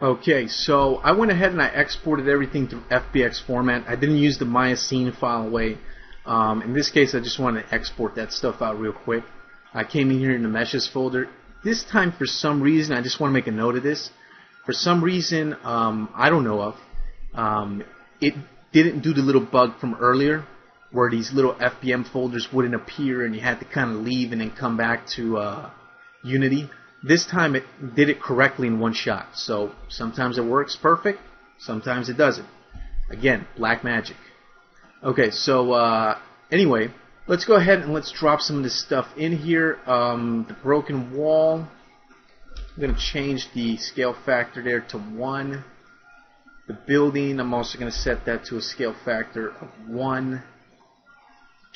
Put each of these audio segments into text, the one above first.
Okay, so I went ahead and I exported everything to FBX format. I didn't use the Maya scene file away. In this case, I just wanted to export that stuff out real quick. I came in here in the meshes folder. This time, for some reason, I just want to make a note of this. For some reason, I don't know of, it didn't do the little bug from earlier, where these little FBM folders wouldn't appear and you had to kind of leave and then come back to Unity. This time it did it correctly in one shot. So sometimes it works perfect, sometimes it doesn't. Again, black magic. Okay, so anyway, let's go ahead and let's drop some of this stuff in here. The broken wall, I'm going to change the scale factor there to 1. The building, I'm also going to set that to a scale factor of 1.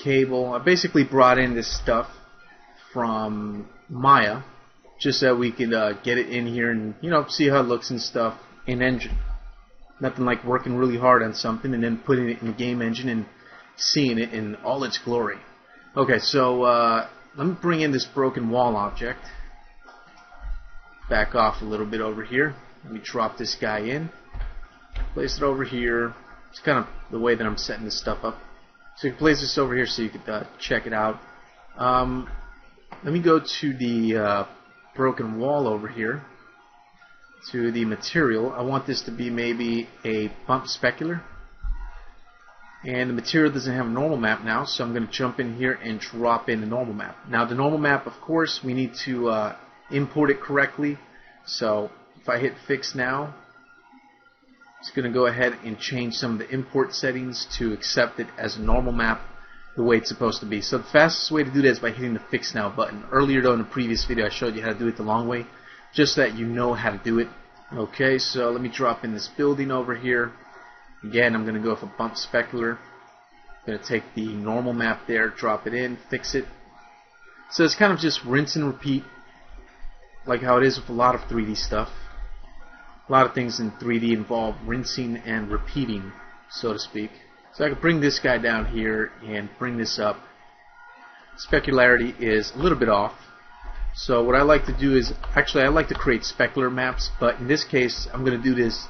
Cable, I basically brought in this stuff from Maya just so we could get it in here and, you know, see how it looks and stuff in Engine. Nothing like working really hard on something and then putting it in the game engine and seeing it in all its glory. Okay, so let me bring in this broken wall object. Back off a little bit over here. Let me drop this guy in. Place it over here. It's kind of the way that I'm setting this stuff up. So you can place this over here so you could check it out. Let me go to the broken wall over here, to the material. I want this to be maybe a bump specular. And the material doesn't have a normal map now, so I'm going to jump in here and drop in the normal map. Now the normal map, of course, we need to import it correctly. So if I hit fix now, it's going to go ahead and change some of the import settings to accept it as a normal map the way it's supposed to be. So the fastest way to do that is by hitting the fix now button. Earlier though in the previous video I showed you how to do it the long way, just so that you know how to do it. Okay, so let me drop in this building over here. Again, I'm going to go with a bump specular. I'm going to take the normal map there, drop it in, fix it. So it's kind of just rinse and repeat, like how it is with a lot of 3D stuff. A lot of things in 3D involve rinsing and repeating, so to speak. So I can bring this guy down here and bring this up. Specularity is a little bit off. So what I like to do is, actually I like to create specular maps, but in this case I'm going to do this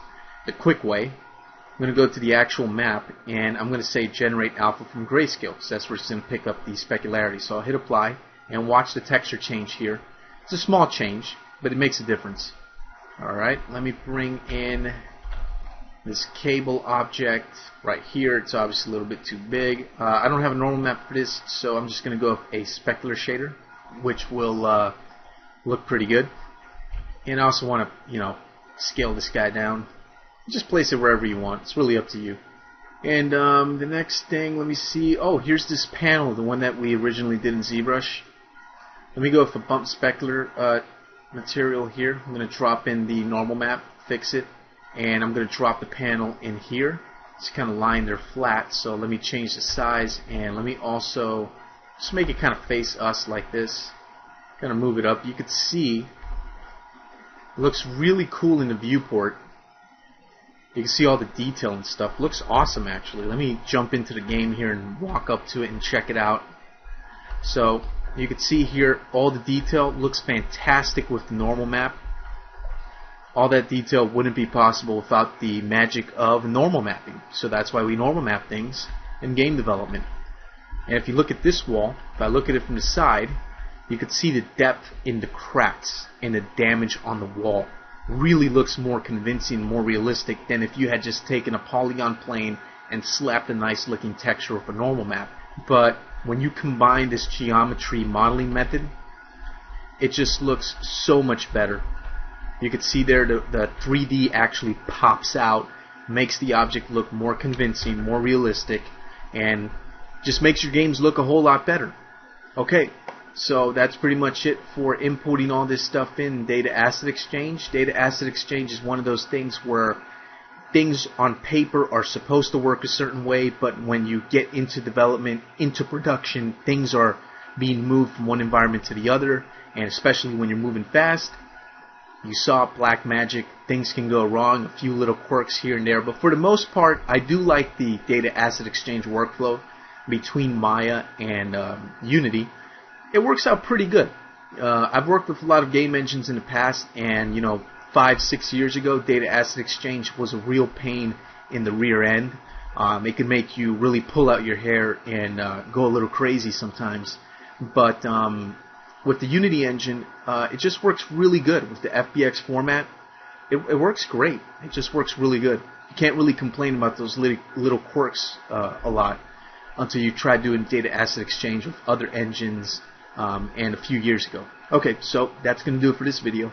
the quick way. I'm going to go to the actual map and I'm going to say generate alpha from grayscale, because that's where it's going to pick up the specularity. So I'll hit apply and watch the texture change here. It's a small change, but it makes a difference. Alright, let me bring in this cable object right here. It's obviously a little bit too big. I don't have a normal map for this, so I'm just going to go with a specular shader, which will look pretty good. And I also want to, you know, scale this guy down. Just place it wherever you want. It's really up to you. And the next thing, let me see. Oh, here's this panel, the one that we originally did in ZBrush. Let me go with the bump specular material here. I'm going to drop in the normal map, fix it, and I'm going to drop the panel in here. It's kind of lying there flat, so let me change the size, and let me also just make it kind of face us like this. Kind of move it up. You can see it looks really cool in the viewport. You can see all the detail and stuff. Looks awesome, actually. Let me jump into the game here and walk up to it and check it out. So you can see here all the detail looks fantastic with the normal map. All that detail wouldn't be possible without the magic of normal mapping. So that's why we normal map things in game development. And if you look at this wall, if I look at it from the side, you can see the depth in the cracks and the damage on the wall. Really looks more convincing, more realistic than if you had just taken a polygon plane and slapped a nice looking texture with a normal map. But when you combine this geometry modeling method, it just looks so much better. You can see there the 3D actually pops out, makes the object look more convincing, more realistic, and just makes your games look a whole lot better. Okay, so that's pretty much it for inputting all this stuff in Data Asset Exchange. Data Asset Exchange is one of those things where things on paper are supposed to work a certain way, but when you get into development, into production, things are being moved from one environment to the other, and especially when you're moving fast. You saw black magic, things can go wrong, a few little quirks here and there, but for the most part, I do like the Data Asset Exchange workflow between Maya and Unity. It works out pretty good. I've worked with a lot of game engines in the past, and you know, 5-6 years ago, data asset exchange was a real pain in the rear end. It can make you really pull out your hair and go a little crazy sometimes. But with the Unity engine, it just works really good with the FBX format. It works great. It just works really good. You can't really complain about those little quirks a lot until you try doing data asset exchange with other engines and a few years ago. Okay, so that's going to do it for this video.